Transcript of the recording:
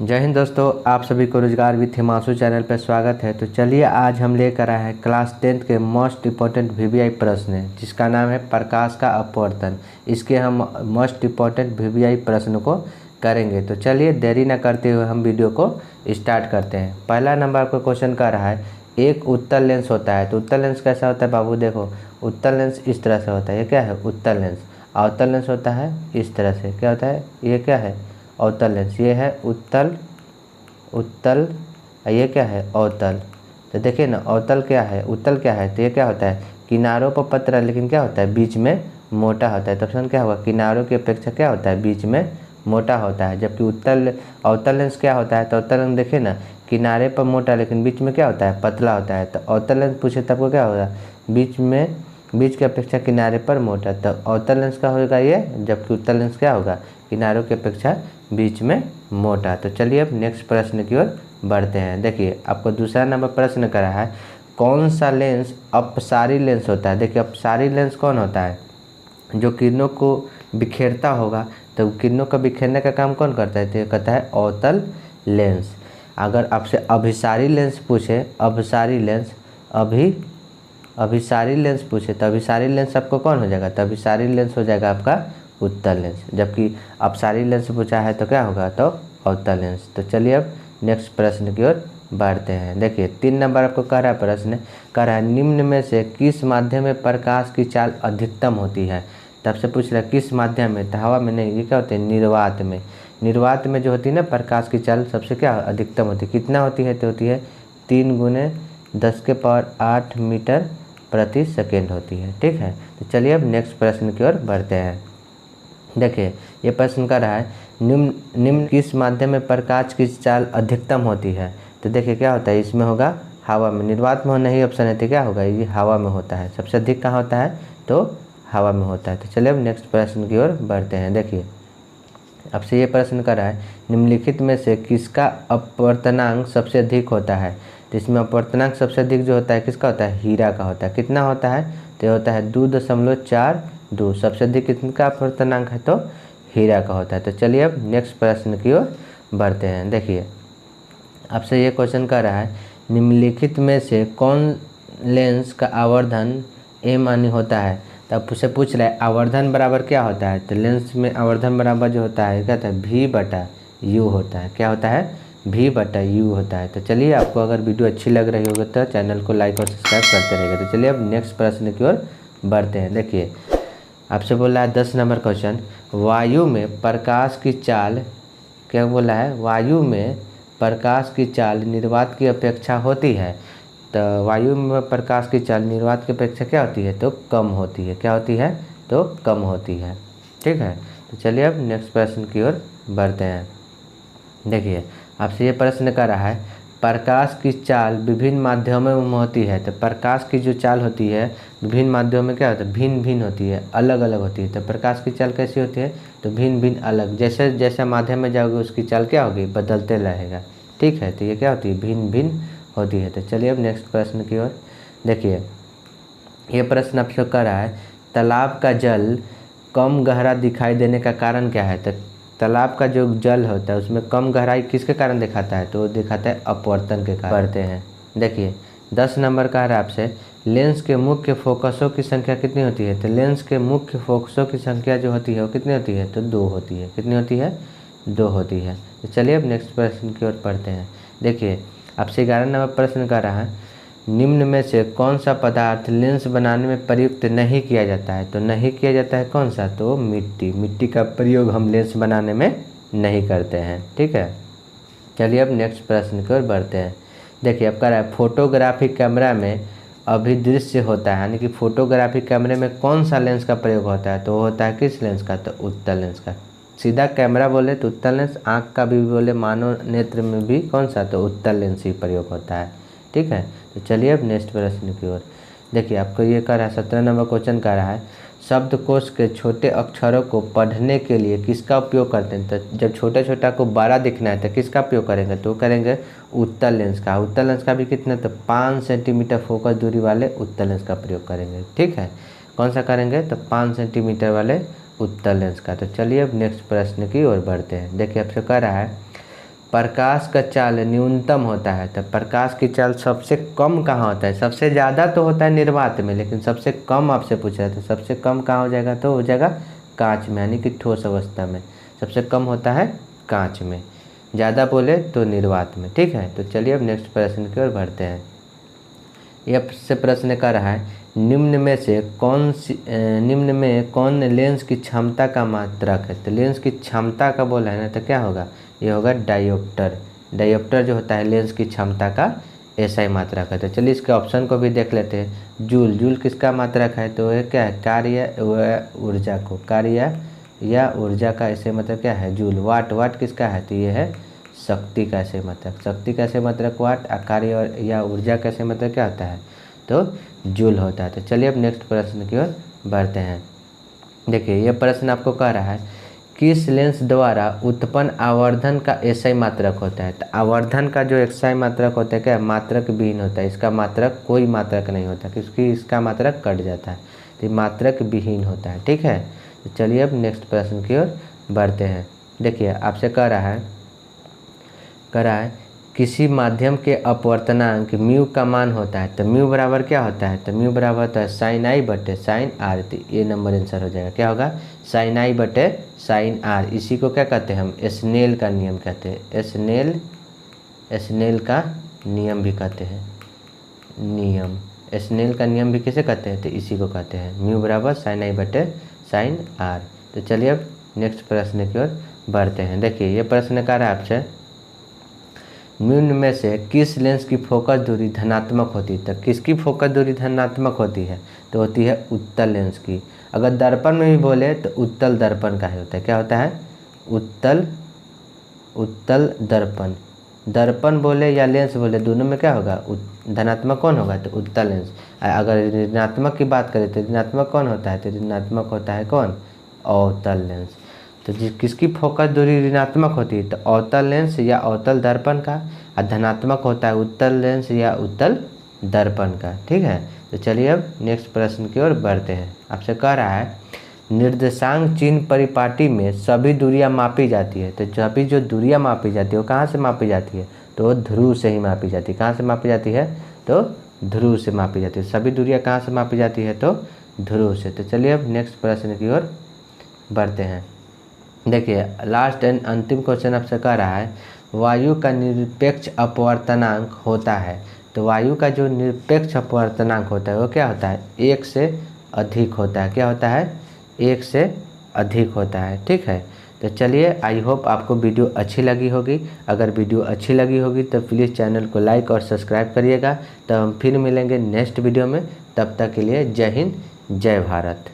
जय हिंद दोस्तों, आप सभी को रोजगार विथ हिमांशु चैनल पर स्वागत है। तो चलिए आज हम लेकर आए हैं क्लास 10th के मोस्ट इम्पॉर्टेंट वीवीआई प्रश्न जिसका नाम है प्रकाश का अपवर्तन। इसके हम मोस्ट इम्पॉर्टेंट वीवीआई प्रश्न को करेंगे। तो चलिए देरी न करते हुए हम वीडियो को स्टार्ट करते हैं। पहला नंबर को क्वेश्चन कर रहा है, एक उत्तल लेंस होता है। तो उत्तल लेंस कैसा होता है बाबू? देखो, उत्तल लेंस इस तरह से होता है। ये क्या है? उत्तल लेंस। अवतल लेंस होता है इस तरह से। क्या होता है? ये क्या है? अवतल लेंस। ये है उत्तल, ये क्या है? अवतल। तो देखिए ना, अवतल क्या है, उत्तल क्या है? तो ये क्या होता है? किनारों पर पतला, लेकिन क्या होता है? बीच में मोटा होता है। तब से क्या होगा? किनारों की अपेक्षा क्या होता है? बीच में मोटा होता है। जबकि अवतल लेंस क्या होता है? तो अवतल लेंस देखिए ना, किनारे पर मोटा लेकिन बीच में क्या होता है? पतला होता है। तो अवतल लेंस पूछे तब को क्या होगा? बीच की अपेक्षा किनारे पर मोटा। तो अवतल लेंस का होगा ये, जबकि उत्तल लेंस क्या होगा? किनारों की अपेक्षा बीच में मोटा। तो चलिए अब नेक्स्ट प्रश्न की ओर बढ़ते हैं। देखिए आपको दूसरा नंबर प्रश्न करा है, कौन सा लेंस अपसारी लेंस होता है? देखिए अपसारी लेंस कौन होता है? जो किरणों को बिखेरता होगा। तो किरणों का बिखेरने का काम कौन करता है? तो ये कहता है अवतल लेंस। अगर आपसे अभिसारी लेंस पूछे, अभिसारी लेंस पूछे तो अभिसारी लेंस आपको कौन हो जाएगा? तो अभिसारी लेंस हो जाएगा आपका उत्तल लेंस। जबकि अपसारी लेंस पूछा है तो क्या होगा? तो अवतल लेंस। तो चलिए अब नेक्स्ट प्रश्न की ओर बढ़ते हैं। देखिए 3 नंबर आपको कह रहा है, प्रश्न कह रहा है, निम्न में से किस माध्यम में प्रकाश की चाल अधिकतम होती है? तब से पूछ रहा है किस माध्यम में? तो हवा में नहीं, ये क्या होते हैं? निर्वात में। निर्वात में जो होती है ना प्रकाश की चाल सबसे क्या अधिकतम होती है? कितना होती है? तो होती है 3 × 10⁸ मीटर प्रति सेकेंड होती है। ठीक है, तो चलिए अब नेक्स्ट प्रश्न की ओर बढ़ते हैं। देखिए ये प्रश्न कर रहा है, निम्न किस माध्यम में प्रकाश की चाल अधिकतम होती है? तो देखिए क्या होता है, इसमें होगा हवा में। निर्वात में नहीं ऑप्शन है तो क्या होगा? ये हवा में होता है। सबसे अधिक कहाँ होता है? तो हवा में होता है। तो चलिए अब नेक्स्ट प्रश्न की ओर बढ़ते हैं। देखिए आपसे ये प्रश्न कर रहा है, निम्नलिखित में से किसका अपवर्तनांक सबसे अधिक होता है? तो इसमें अपवर्तनांक सबसे अधिक जो होता है किसका होता है? हीरा का होता है। कितना होता है? तो ये होता है 2.42। सबसे अधिक किसका अपवर्तनांक है? तो हीरा का होता है। तो चलिए अब नेक्स्ट प्रश्न की ओर बढ़ते हैं। देखिए आपसे ये क्वेश्चन कर रहा है, निम्नलिखित में से कौन लेंस का आवर्धन m होता है? तब उससे पूछ रहा है आवर्धन बराबर क्या होता है? तो लेंस में आवर्धन बराबर जो होता है क्या होता है? v/u होता है। क्या होता है? v/u होता है। तो चलिए आपको अगर वीडियो अच्छी लग रही होगी तो चैनल को लाइक और सब्सक्राइब करते रहिएगा। तो चलिए अब नेक्स्ट प्रश्न की ओर बढ़ते हैं। देखिए आपसे बोला है 10 नंबर क्वेश्चन, वायु में प्रकाश की चाल, क्या बोला है? वायु में प्रकाश की चाल निर्वात की अपेक्षा होती है। तो वायु में प्रकाश की चाल निर्वात की अपेक्षा क्या होती है? तो कम होती है। क्या होती है? तो कम होती है। ठीक है, तो चलिए अब नेक्स्ट प्रश्न की ओर बढ़ते हैं। देखिए आपसे ये प्रश्न कर रहा है, प्रकाश की चाल विभिन्न माध्यमों में होती है। तो प्रकाश की जो चाल होती है विभिन्न माध्यमों में क्या होता है? भिन्न भिन्न होती है, अलग अलग होती है। तो प्रकाश की चाल कैसी होती है? तो भिन्न भिन्न अलग। जैसे जैसे माध्यम में जाओगे उसकी चाल क्या होगी? बदलते रहेगा। ठीक है, तो ये क्या होती है? भिन्न भिन्न होती है। तो चलिए अब नेक्स्ट प्रश्न की ओर। देखिए ये प्रश्न आपसे कर रहा है, तालाब का जल कम गहरा दिखाई देने का कारण क्या है? तो तालाब का जो जल होता है उसमें कम गहराई किसके कारण दिखाता है? तो दिखाता है अपवर्तन के कारण। बढ़ते हैं। देखिए 10 नंबर का है आपसे, लेंस के मुख्य फोकसों की संख्या कितनी होती है? तो लेंस के मुख्य फोकसों की संख्या जो होती है वो कितनी होती है? तो 2 होती है। कितनी होती है? 2 होती है। तो चलिए अब नेक्स्ट प्रश्न की ओर पढ़ते हैं। देखिए आपसे 11 नंबर प्रश्न कर रहा है, निम्न में से कौन सा पदार्थ लेंस बनाने में प्रयुक्त नहीं किया जाता है? तो नहीं किया जाता है कौन सा? तो मिट्टी। मिट्टी का प्रयोग हम लेंस बनाने में नहीं करते हैं। ठीक है, चलिए अब नेक्स्ट प्रश्न की ओर बढ़ते हैं। देखिए अब कह रहा है, फोटोग्राफी कैमरा में अभिदृश्य होता है, यानी कि फोटोग्राफी कैमरे में कौन सा लेंस का प्रयोग होता है? तो वो होता है किस लेंस का? तो उत्तल लेंस का। सीधा कैमरा बोले तो उत्तल लेंस, आँख का भी बोले मानव नेत्र में भी कौन सा? तो उत्तल लेंस ही प्रयोग होता है। ठीक है, तो चलिए अब नेक्स्ट प्रश्न की ओर। देखिए आपको ये कह रहा है 17 नंबर क्वेश्चन कह रहा है, शब्दकोश के छोटे अक्षरों को पढ़ने के लिए किसका उपयोग करते हैं? तो जब छोटे छोटा को बड़ा दिखना है तो किसका उपयोग करेंगे? तो करेंगे उत्तल लेंस का। उत्तल लेंस का भी कितना? तो 5 सेंटीमीटर फोकस दूरी वाले उत्तल लेंस का प्रयोग करेंगे। ठीक है, कौन सा करेंगे? तो 5 सेंटीमीटर वाले उत्तल लेंस का। तो चलिए अब नेक्स्ट प्रश्न की ओर बढ़ते हैं। देखिए आपसे कह रहा है, प्रकाश का चाल न्यूनतम होता है, तो प्रकाश की चाल सबसे कम कहाँ होता है? सबसे ज़्यादा तो होता है निर्वात में, लेकिन सबसे कम आपसे पूछा है, तो सबसे कम कहाँ हो जाएगा? तो हो जाएगा कांच में, यानी कि ठोस अवस्था में सबसे कम होता है कांच में, ज़्यादा बोले तो निर्वात में। ठीक है, तो चलिए अब नेक्स्ट प्रश्न की ओर बढ़ते हैं। यह से प्रश्न कर रहा है, निम्न में कौन लेंस की क्षमता का मात्रक है? तो लेंस की क्षमता का बोला है ना, तो क्या होगा? ये होगा डायोप्टर। डायोप्टर जो होता है लेंस की क्षमता का ऐसा ही मात्रक है। तो चलिए इसके ऑप्शन को भी देख लेते हैं। जूल, जूल किसका मात्रक है? तो ये क्या है? कार्य व ऊर्जा को, कार्य या ऊर्जा का ऐसे मतलब क्या है? जूल। वाट, वाट किसका है? तो ये है शक्ति का ऐसे मात्रक, शक्ति का ऐसे मात्रक वाट। कार्य और या ऊर्जा का ऐसे मात्रक क्या होता है? तो जूल होता है। तो चलिए अब नेक्स्ट प्रश्न की ओर बढ़ते हैं। देखिए ये प्रश्न आपको कह रहा है, किस लेंस द्वारा उत्पन्न आवर्धन का एसआई मात्रक होता है? तो आवर्धन का जो एसआई मात्रक होता है क्या? मात्रक विहीन होता है, इसका मात्रक कोई मात्रक नहीं होता, क्योंकि इसका मात्रक कट जाता है, तो मात्रक विहीन होता है। ठीक है, तो चलिए अब नेक्स्ट प्रश्न की ओर बढ़ते हैं। देखिए आपसे कह रहा है किसी माध्यम के अपवर्तनांक म्यू का मान होता है, तो म्यू बराबर क्या होता है? तो म्यू बराबर होता है साइन आई बटे साइन आर। तो ये नंबर आंसर हो जाएगा, क्या होगा? साइन आई बटे साइन आर। इसी को क्या कहते हैं हम? स्नेल का नियम कहते हैं। स्नेल का नियम भी कहते हैं, नियम। स्नेल का नियम भी किसे कहते हैं? तो इसी को कहते हैं, म्यू बराबर साइन आई बटे साइन आर। तो चलिए अब नेक्स्ट प्रश्न की ओर बढ़ते हैं। देखिए ये प्रश्न कर रहा है आपसे, निम्न में से किस लेंस की फोकस दूरी धनात्मक होती है? तो किसकी फोकस दूरी धनात्मक होती है? तो होती है उत्तल लेंस की। अगर दर्पण में भी बोले तो उत्तल दर्पण का ही होता है। क्या होता है? उत्तल दर्पण। दर्पण बोले या लेंस बोले, दोनों में क्या होगा? धनात्मक कौन होगा? तो उत्तल लेंस। अगर ऋणात्मक की बात करें तो ऋणात्मक कौन होता है? तो ऋणात्मक होता है कौन? अवतल लेंस। तो किसकी फोकस दूरी ऋणात्मक होती है? तो अवतल लेंस या अवतल दर्पण का। और धनात्मक होता है उत्तल लेंस या उत्तल दर्पण का। ठीक है, तो चलिए अब नेक्स्ट प्रश्न की ओर बढ़ते हैं। आपसे कह रहा है, निर्देशांक चिन्ह परिपाटी में सभी दूरियां मापी जाती है। तो सभी जो दूरियां मापी जाती है वो कहाँ से मापी जाती है? तो ध्रुव से ही मापी जाती है। कहाँ से मापी जाती है? तो ध्रुव से मापी जाती है। सभी दूरियां कहाँ से मापी जाती है? तो ध्रुव से। तो चलिए अब नेक्स्ट प्रश्न की ओर बढ़ते हैं। देखिए लास्ट एंड अंतिम क्वेश्चन आपसे कह रहा है, वायु का निरपेक्ष अपवर्तनांक होता है। तो वायु का जो निरपेक्ष अपवर्तनांक होता है वो क्या होता है? 1 से अधिक होता है। क्या होता है? 1 से अधिक होता है। ठीक है, तो चलिए आई होप आपको वीडियो अच्छी लगी होगी। अगर वीडियो अच्छी लगी होगी तो प्लीज़ चैनल को लाइक और सब्सक्राइब करिएगा। तो हम फिर मिलेंगे नेक्स्ट वीडियो में, तब तक के लिए जय हिंद, जय भारत।